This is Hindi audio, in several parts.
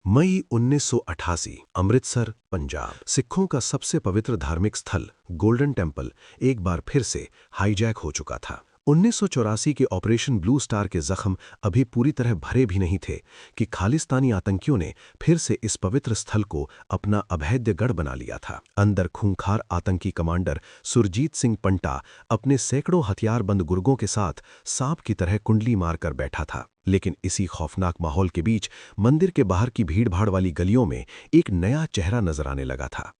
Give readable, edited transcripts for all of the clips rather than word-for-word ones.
मई 1988 अमृतसर, पंजाब। सिखों का सबसे पवित्र धार्मिक स्थल गोल्डन टेम्पल एक बार फिर से हाईजैक हो चुका था। 1984 के ऑपरेशन ब्लू स्टार के जख्म अभी पूरी तरह भरे भी नहीं थे कि खालिस्तानी आतंकियों ने फिर से इस पवित्र स्थल को अपना अभेद्य गढ़ बना लिया था। अंदर खूंखार आतंकी कमांडर सुरजीत सिंह पंटा अपने सैकड़ों हथियारबंद गुर्गों के साथ सांप की तरह कुंडली मारकर बैठा था। लेकिन इसी खौफनाक माहौल के बीच मंदिर के बाहर की भीड़भाड़ वाली गलियों में एक नया चेहरा नजर आने लगा था।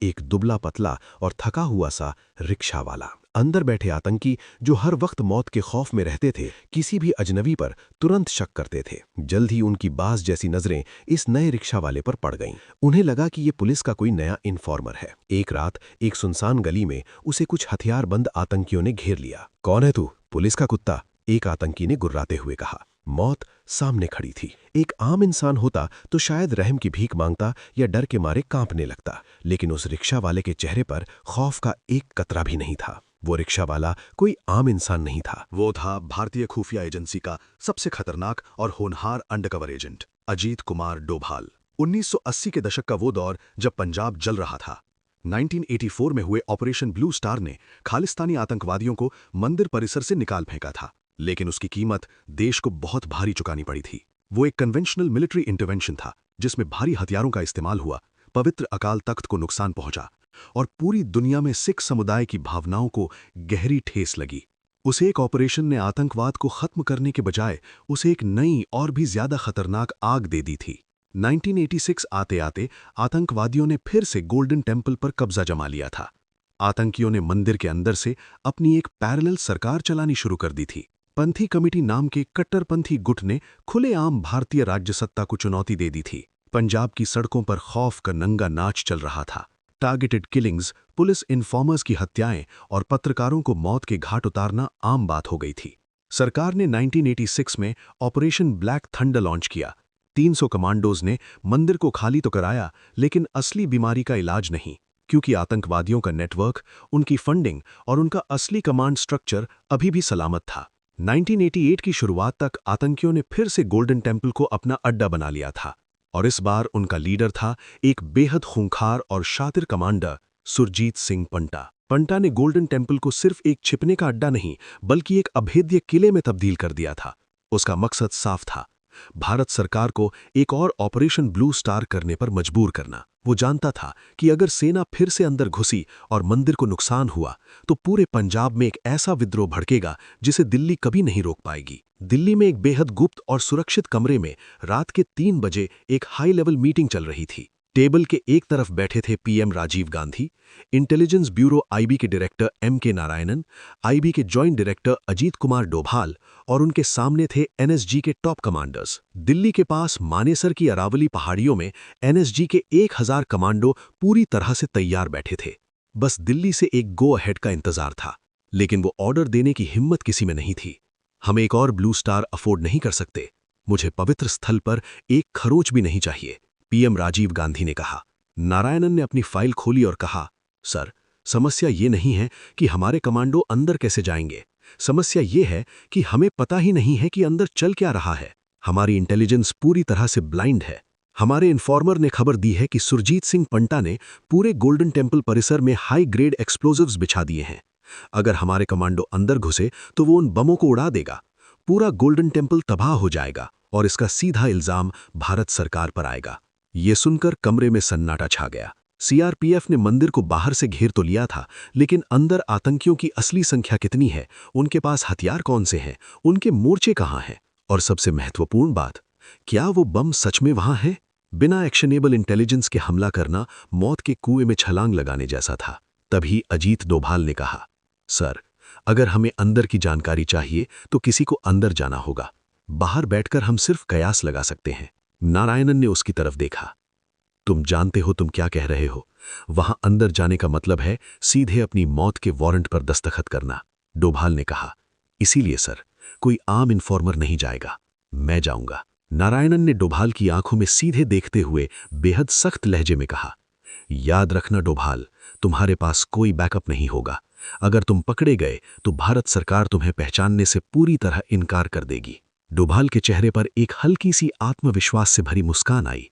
एक दुबला पतला और थका हुआ सा रिक्शा वाला। अंदर बैठे आतंकी जो हर वक्त मौत के खौफ में रहते थे, किसी भी अजनबी पर तुरंत शक करते थे। जल्द ही उनकी बाज जैसी नजरें इस नए रिक्शा वाले पर पड़ गईं। उन्हें लगा कि ये पुलिस का कोई नया इन्फॉर्मर है। एक रात एक सुनसान गली में उसे कुछ हथियारबंद आतंकियों ने घेर लिया। कौन है तू? पुलिस का कुत्ता, एक आतंकी ने गुर्राते हुए कहा। मौत सामने खड़ी थी। एक आम इंसान होता तो शायद रहम की भीख मांगता या डर के मारे कांपने लगता, लेकिन उस रिक्शा वाले के चेहरे पर खौफ का एक कतरा भी नहीं था। वो रिक्शा वाला कोई आम इंसान नहीं था। वो था भारतीय खुफिया एजेंसी का सबसे खतरनाक और होनहार अंडरकवर एजेंट अजीत कुमार डोभाल। 1980 के दशक का वो दौर जब पंजाब जल रहा था। 1984 में हुए ऑपरेशन ब्लू स्टार ने खालिस्तानी आतंकवादियों को मंदिर परिसर से निकाल फेंका था, लेकिन उसकी कीमत देश को बहुत भारी चुकानी पड़ी थी। वो एक कन्वेंशनल मिलिट्री इंटरवेंशन था जिसमें भारी हथियारों का इस्तेमाल हुआ, पवित्र अकाल तख्त को नुकसान पहुंचा और पूरी दुनिया में सिख समुदाय की भावनाओं को गहरी ठेस लगी। उस एक ऑपरेशन ने आतंकवाद को खत्म करने के बजाय उसे एक नई और भी ज्यादा खतरनाक आग दे दी थी। 1986 आते आते आतंकवादियों ने फिर से गोल्डन टेम्पल पर कब्जा जमा लिया था। आतंकियों ने मंदिर के अंदर से अपनी एक पैरेलल सरकार चलानी शुरू कर दी थी। पंथी कमेटी नाम के कट्टरपंथी गुट ने खुलेआम भारतीय राज्य सत्ता को चुनौती दे दी थी। पंजाब की सड़कों पर खौफ का नंगा नाच चल रहा था। टारगेटेड किलिंग्स, पुलिस इन्फॉर्मर्स की हत्याएं और पत्रकारों को मौत के घाट उतारना आम बात हो गई थी। सरकार ने 1986 में ऑपरेशन ब्लैक थंडर लॉन्च किया। 300 कमांडोज ने मंदिर को खाली तो कराया, लेकिन असली बीमारी का इलाज नहीं, क्योंकि आतंकवादियों का नेटवर्क, उनकी फंडिंग और उनका असली कमांड स्ट्रक्चर अभी भी सलामत था। 1988 की शुरुआत तक आतंकियों ने फिर से गोल्डन टेम्पल को अपना अड्डा बना लिया था, और इस बार उनका लीडर था एक बेहद खूंखार और शातिर कमांडर सुरजीत सिंह पंटा। पंटा ने गोल्डन टेम्पल को सिर्फ एक छिपने का अड्डा नहीं, बल्कि एक अभेद्य किले में तब्दील कर दिया था। उसका मकसद साफ था, भारत सरकार को एक और ऑपरेशन ब्लू स्टार करने पर मजबूर करना। वो जानता था कि अगर सेना फिर से अंदर घुसी और मंदिर को नुकसान हुआ तो पूरे पंजाब में एक ऐसा विद्रोह भड़केगा जिसे दिल्ली कभी नहीं रोक पाएगी। दिल्ली में एक बेहद गुप्त और सुरक्षित कमरे में रात के 3 बजे एक हाई लेवल मीटिंग चल रही थी। टेबल के एक तरफ बैठे थे PM Rajiv Gandhi, Intelligence Bureau IB के डायरेक्टर एमके नारायणन, आईबी के जॉइंट डायरेक्टर अजीत कुमार डोभाल, और उनके सामने थे एनएसजी के टॉप कमांडर्स। दिल्ली के पास मानेसर की अरावली पहाड़ियों में एनएसजी के 1000 कमांडो पूरी तरह से तैयार बैठे थे। बस दिल्ली से एक गो अहेड का इंतजार था, लेकिन वो ऑर्डर देने की हिम्मत किसी में नहीं थी। हम एक और ब्लू स्टार अफोर्ड नहीं कर सकते। मुझे पवित्र स्थल पर एक खरोच भी नहीं चाहिए, पीएम राजीव गांधी ने कहा। नारायणन ने अपनी फाइल खोली और कहा, सर, समस्या ये नहीं है कि हमारे कमांडो अंदर कैसे जाएंगे। समस्या ये है कि हमें पता ही नहीं है कि अंदर चल क्या रहा है। हमारी इंटेलिजेंस पूरी तरह से ब्लाइंड है। हमारे इन्फॉर्मर ने खबर दी है कि सुरजीत सिंह पंटा ने पूरे गोल्डन टेम्पल परिसर में हाई ग्रेड एक्सप्लोजिव्स बिछा दिए हैं। अगर हमारे कमांडो अंदर घुसे तो वो उन बमों को उड़ा देगा। पूरा गोल्डन टेम्पल तबाह हो जाएगा और इसका सीधा इल्जाम भारत सरकार पर आएगा। ये सुनकर कमरे में सन्नाटा छा गया। सीआरपीएफ ने मंदिर को बाहर से घेर तो लिया था, लेकिन अंदर आतंकियों की असली संख्या कितनी है, उनके पास हथियार कौन से हैं, उनके मोर्चे कहाँ हैं, और सबसे महत्वपूर्ण बात, क्या वो बम सच में वहां है? बिना एक्शनेबल इंटेलिजेंस के हमला करना मौत के कुएं में छलांग लगाने जैसा था। तभी अजीत डोभाल ने कहा, सर, अगर हमें अंदर की जानकारी चाहिए तो किसी को अंदर जाना होगा। बाहर बैठकर हम सिर्फ कयास लगा सकते हैं। नारायणन ने उसकी तरफ देखा। तुम जानते हो तुम क्या कह रहे हो। वहां अंदर जाने का मतलब है सीधे अपनी मौत के वारंट पर दस्तखत करना, डोभाल ने कहा। इसीलिए सर, कोई आम इन्फॉर्मर नहीं जाएगा, मैं जाऊंगा। नारायणन ने डोभाल की आंखों में सीधे देखते हुए बेहद सख्त लहजे में कहा, याद रखना डोभाल, तुम्हारे पास कोई बैकअप नहीं होगा। अगर तुम पकड़े गए तो भारत सरकार तुम्हें पहचानने से पूरी तरह इनकार कर देगी। डोभाल के चेहरे पर एक हल्की सी आत्मविश्वास से भरी मुस्कान आई।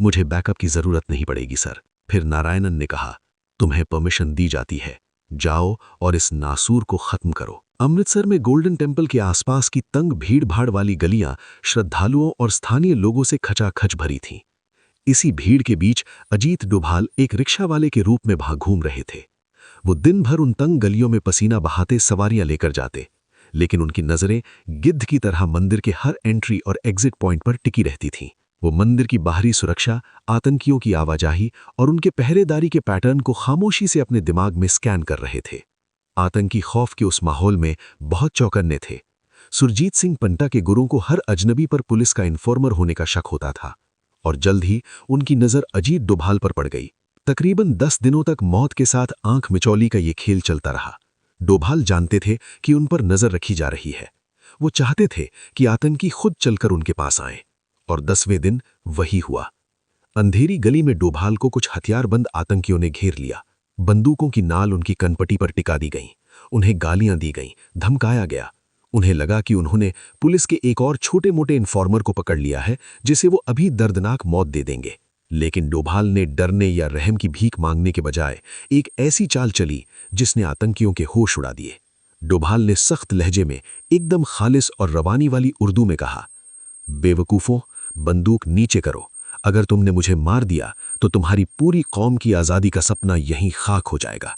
मुझे बैकअप की जरूरत नहीं पड़ेगी सर। फिर नारायणन ने कहा, तुम्हें परमिशन दी जाती है, जाओ और इस नासूर को खत्म करो। अमृतसर में गोल्डन टेम्पल के आसपास की तंग भीड़-भाड़ वाली गलियां श्रद्धालुओं और स्थानीय लोगों से खचाखच भरी थीं। इसी भीड़ के बीच अजीत डोभाल एक रिक्शा वाले के रूप में वहां घूम रहे थे। वो दिन भर उन तंग गलियों में पसीना बहाते सवारियां लेकर जाते, लेकिन उनकी नजरें गिद्ध की तरह मंदिर के हर एंट्री और एग्जिट पॉइंट पर टिकी रहती थीं। वो मंदिर की बाहरी सुरक्षा, आतंकियों की आवाजाही और उनके पहरेदारी के पैटर्न को खामोशी से अपने दिमाग में स्कैन कर रहे थे। आतंकी खौफ के उस माहौल में बहुत चौकन्ने थे। सुरजीत सिंह पंटा के गुरों को हर अजनबी पर पुलिस का इन्फॉर्मर होने का शक होता था, और जल्द ही उनकी नजर अजीत डोभाल पर पड़ गई। तकरीबन 10 दिनों तक मौत के साथ आंख मिचौली का ये खेल चलता रहा। डोभाल जानते थे कि उन पर नजर रखी जा रही है। वो चाहते थे कि आतंकी खुद चलकर उनके पास आएं, और 10वें दिन वही हुआ। अंधेरी गली में डोभाल को कुछ हथियारबंद आतंकियों ने घेर लिया। बंदूकों की नाल उनकी कनपटी पर टिका दी गई, उन्हें गालियां दी गईं, धमकाया गया। उन्हें लगा कि उन्होंने पुलिस के एक और छोटे-मोटे इन्फॉर्मर को पकड़ लिया है, जिसे वो अभी दर्दनाक मौत दे देंगे। लेकिन डोभाल ने डरने या रहम की भीख मांगने के बजाय एक ऐसी चाल चली जिसने आतंकियों के होश उड़ा दिए। डोभाल ने सख्त लहजे में एकदम खालिस और रवानी वाली उर्दू में कहा, बेवकूफों, बंदूक नीचे करो। अगर तुमने मुझे मार दिया तो तुम्हारी पूरी कौम की आज़ादी का सपना यहीं खाक हो जाएगा।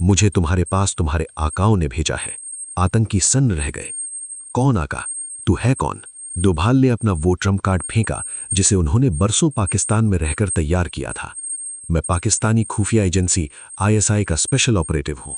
मुझे तुम्हारे पास तुम्हारे आकाओं ने भेजा है। आतंकी सन्न रह गए। कौन आका? तू है कौन? डोभाल ने अपना वो ट्रम्प कार्ड फेंका जिसे उन्होंने बरसों पाकिस्तान में रहकर तैयार किया था। मैं पाकिस्तानी खुफिया एजेंसी ISI का स्पेशल ऑपरेटिव हूं।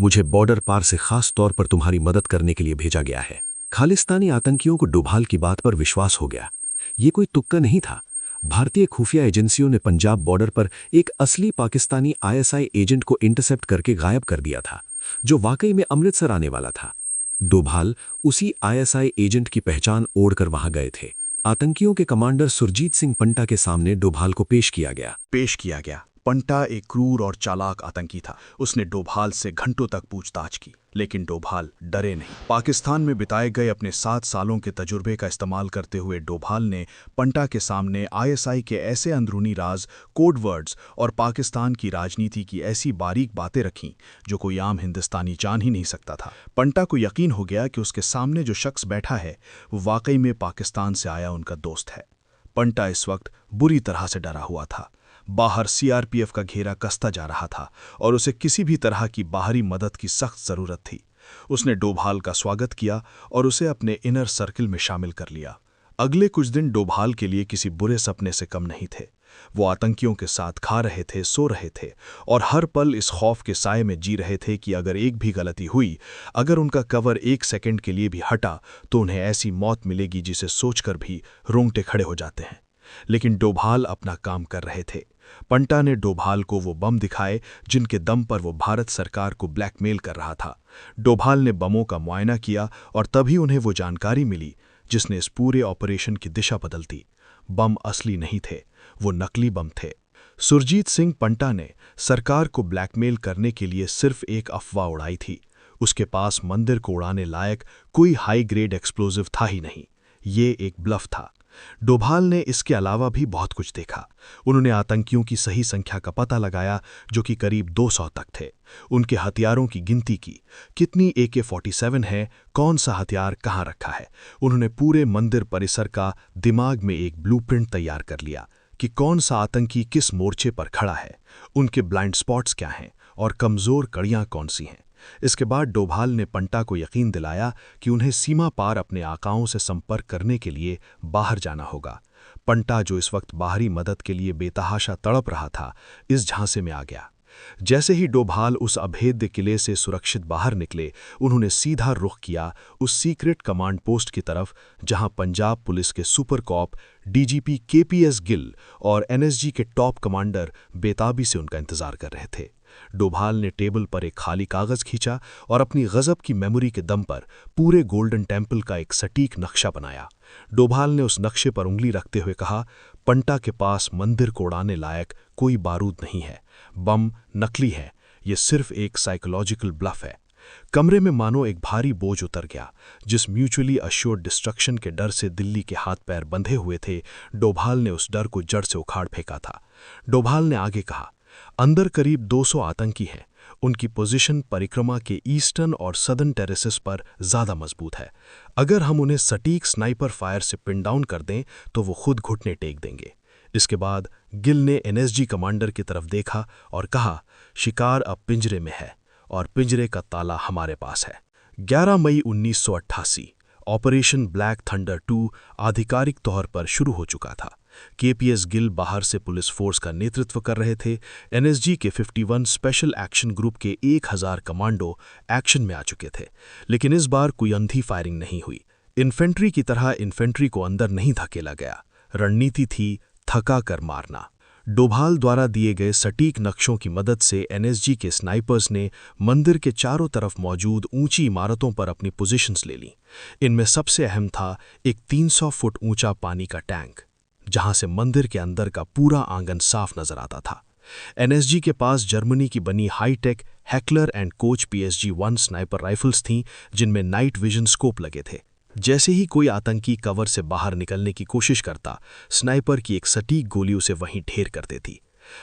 मुझे बॉर्डर पार से खास तौर पर तुम्हारी मदद करने के लिए भेजा गया है। खालिस्तानी आतंकियों को डोभाल की बात पर विश्वास हो गया। ये कोई तुक्का नहीं था। भारतीय खुफिया एजेंसियों ने पंजाब बॉर्डर पर एक असली पाकिस्तानी ISI एजेंट को इंटरसेप्ट करके गायब कर दिया था, जो वाकई में अमृतसर आने वाला था। डोभाल उसी ISI एजेंट की पहचान ओढ़कर वहां गए थे। आतंकियों के कमांडर सुरजीत सिंह पंटा के सामने डोभाल को पेश किया गया। पंटा एक क्रूर और चालाक आतंकी था। उसने डोभाल से घंटों तक पूछताछ की, लेकिन डोभाल डरे नहीं। पाकिस्तान में बिताए गए अपने 7 सालों के तजुर्बे का इस्तेमाल करते हुए डोभाल ने पंटा के सामने ISI के ऐसे अंदरूनी राज, कोड वर्ड्स और पाकिस्तान की राजनीति की ऐसी बारीक बातें रखीं जो कोई आम हिंदुस्तानी जान ही नहीं सकता था। पंटा को यकीन हो गया कि उसके सामने जो शख्स बैठा है वो वाकई में पाकिस्तान से आया उनका दोस्त है। पंटा इस वक्त बुरी तरह से डरा हुआ था। बाहर CRPF का घेरा कसता जा रहा था और उसे किसी भी तरह की बाहरी मदद की सख्त जरूरत थी। उसने डोभाल का स्वागत किया और उसे अपने इनर सर्किल में शामिल कर लिया। अगले कुछ दिन डोभाल के लिए किसी बुरे सपने से कम नहीं थे। वो आतंकियों के साथ खा रहे थे, सो रहे थे और हर पल इस खौफ के साए में जी रहे थे कि अगर एक भी गलती हुई, अगर उनका कवर 1 सेकंड के लिए भी हटा, तो उन्हें ऐसी मौत मिलेगी जिसे सोचकर भी रोंगटे खड़े हो जाते हैं। लेकिन डोभाल अपना काम कर रहे थे। पंटा ने डोभाल को वो बम दिखाए जिनके दम पर वो भारत सरकार को ब्लैकमेल कर रहा था। डोभाल ने बमों का मुआयना किया और तभी उन्हें वो जानकारी मिली जिसने इस पूरे ऑपरेशन की दिशा बदल दी। बम असली नहीं थे, वो नकली बम थे। सुरजीत सिंह पंटा ने सरकार को ब्लैकमेल करने के लिए सिर्फ एक अफवाह उड़ाई थी। उसके पास मंदिर को उड़ाने लायक कोई हाई ग्रेड एक्सप्लोजिव था ही नहीं। ये एक ब्लफ था। डोभाल ने इसके अलावा भी बहुत कुछ देखा। उन्होंने आतंकियों की सही संख्या का पता लगाया, जो कि करीब 200 तक थे। उनके हथियारों की गिनती की, कितनी AK-47 है, कौन सा हथियार कहाँ रखा है। उन्होंने पूरे मंदिर परिसर का दिमाग में एक ब्लूप्रिंट तैयार कर लिया कि कौन सा आतंकी किस मोर्चे पर खड़ा है, उनके ब्लाइंड स्पॉट्स क्या हैं और कमज़ोर कड़ियाँ कौन सी हैं। इसके बाद डोभाल ने पंटा को यकीन दिलाया कि उन्हें सीमा पार अपने आकाओं से संपर्क करने के लिए बाहर जाना होगा। पंटा, जो इस वक्त बाहरी मदद के लिए बेतहाशा तड़प रहा था, इस झांसे में आ गया। जैसे ही डोभाल उस अभेद्य किले से सुरक्षित बाहर निकले, उन्होंने सीधा रुख किया उस सीक्रेट कमांड पोस्ट की तरफ जहां पंजाब पुलिस के super cop DGP KPS Gill और NSG के टॉप कमांडर बेताबी से उनका इंतजार कर रहे थे। डोभाल ने टेबल पर एक खाली कागज खींचा और अपनी गजब की मेमोरी के दम पर पूरे गोल्डन टेम्पल का एक सटीक नक्शा बनाया। डोभाल ने उस नक्शे पर उंगली रखते हुए कहा, पंटा के पास मंदिर को उड़ाने लायक कोई बारूद नहीं है। बम नकली है। ये सिर्फ एक साइकोलॉजिकल ब्लफ है। कमरे में मानो एक भारी बोझ उतर गया। जिस म्यूचुअली अश्योर्ड डिस्ट्रक्शन के डर से दिल्ली के हाथ पैर बंधे हुए थे, डोभाल ने उस डर को जड़ से उखाड़ फेंका था। डोभाल ने आगे कहा, अंदर करीब 200 आतंकी हैं। उनकी पोजीशन परिक्रमा के ईस्टर्न और सदर्न टेरेसेस पर ज़्यादा मजबूत है। अगर हम उन्हें सटीक स्नाइपर फायर से पिन डाउन कर दें तो वो खुद घुटने टेक देंगे। इसके बाद गिल ने एनएसजी कमांडर की तरफ देखा और कहा, शिकार अब पिंजरे में है और पिंजरे का ताला हमारे पास है। 11 मई 1988 ऑपरेशन ब्लैक थंडर 2 आधिकारिक तौर पर शुरू हो चुका था। केपीएस गिल बाहर से पुलिस फोर्स का नेतृत्व कर रहे थे। एनएसजी के 51 स्पेशल एक्शन ग्रुप के 1000 कमांडो एक्शन में आ चुके थे, लेकिन इस बार कोई अंधी फायरिंग नहीं हुई। इन्फेंट्री की तरह इन्फेंट्री को अंदर नहीं धकेला गया। रणनीति थी थका कर मारना। डोभाल द्वारा दिए गए सटीक नक्शों की मदद से एनएसजी के स्नाइपर्स ने मंदिर के चारों तरफ मौजूद ऊंची इमारतों पर अपनी पोजीशंस ले लीं। इनमें सबसे अहम था एक 300 फुट ऊंचा पानी का टैंक, जहां से मंदिर के अंदर का पूरा आंगन साफ नजर आता था। एनएसजी के पास जर्मनी की बनी high tech Heckler and Koch PSG-1 sniper rifles थीं, जिनमें नाइट विजन स्कोप लगे थे। जैसे ही कोई आतंकी कवर से बाहर निकलने की कोशिश करता, स्नाइपर की एक सटीक गोली उसे वहीं ढेर कर देती।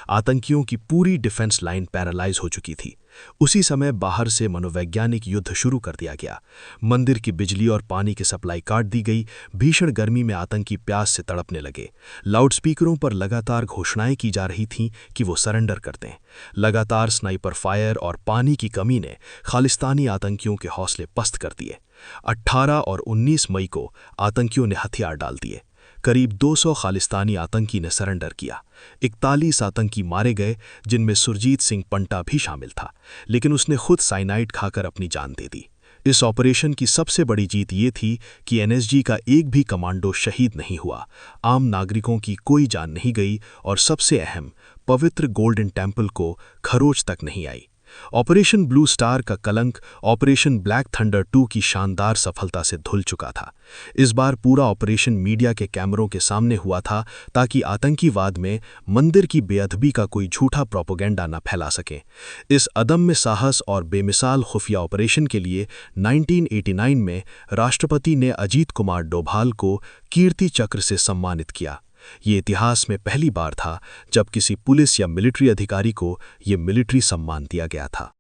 आतंकियों की पूरी डिफेंस लाइन पैरालाइज हो चुकी थी। उसी समय बाहर से मनोवैज्ञानिक युद्ध शुरू कर दिया गया। मंदिर की बिजली और पानी की सप्लाई काट दी गई। भीषण गर्मी में आतंकी प्यास से तड़पने लगे। लाउडस्पीकरों पर लगातार घोषणाएं की जा रही थीं कि वो सरेंडर कर दें। लगातार स्नाइपर फायर और पानी की कमी ने खालिस्तानी आतंकियों के हौसले पस्त कर दिए। 18 और 19 मई को आतंकियों ने हथियार डाल दिए। करीब 200 खालिस्तानी आतंकी ने सरेंडर किया। 41 आतंकी मारे गए, जिनमें सुरजीत सिंह पंटा भी शामिल था, लेकिन उसने खुद साइनाइड खाकर अपनी जान दे दी। इस ऑपरेशन की सबसे बड़ी जीत ये थी कि एनएसजी का एक भी कमांडो शहीद नहीं हुआ, आम नागरिकों की कोई जान नहीं गई और सबसे अहम, पवित्र गोल्डन टेम्पल को खरोच तक नहीं आई। ऑपरेशन ब्लू स्टार का कलंक ऑपरेशन ब्लैक थंडर 2 की शानदार सफलता से धुल चुका था। इस बार पूरा ऑपरेशन मीडिया के कैमरों के सामने हुआ था, ताकि आतंकीवाद में मंदिर की बेअदबी का कोई झूठा प्रोपेगेंडा न फैला सके। इस अदम्य साहस और बेमिसाल खुफिया ऑपरेशन के लिए 1989 में राष्ट्रपति ने अजीत कुमार डोभाल को कीर्ति चक्र से सम्मानित किया। ये इतिहास में पहली बार था जब किसी पुलिस या मिलिट्री अधिकारी को ये मिलिट्री सम्मान दिया गया था।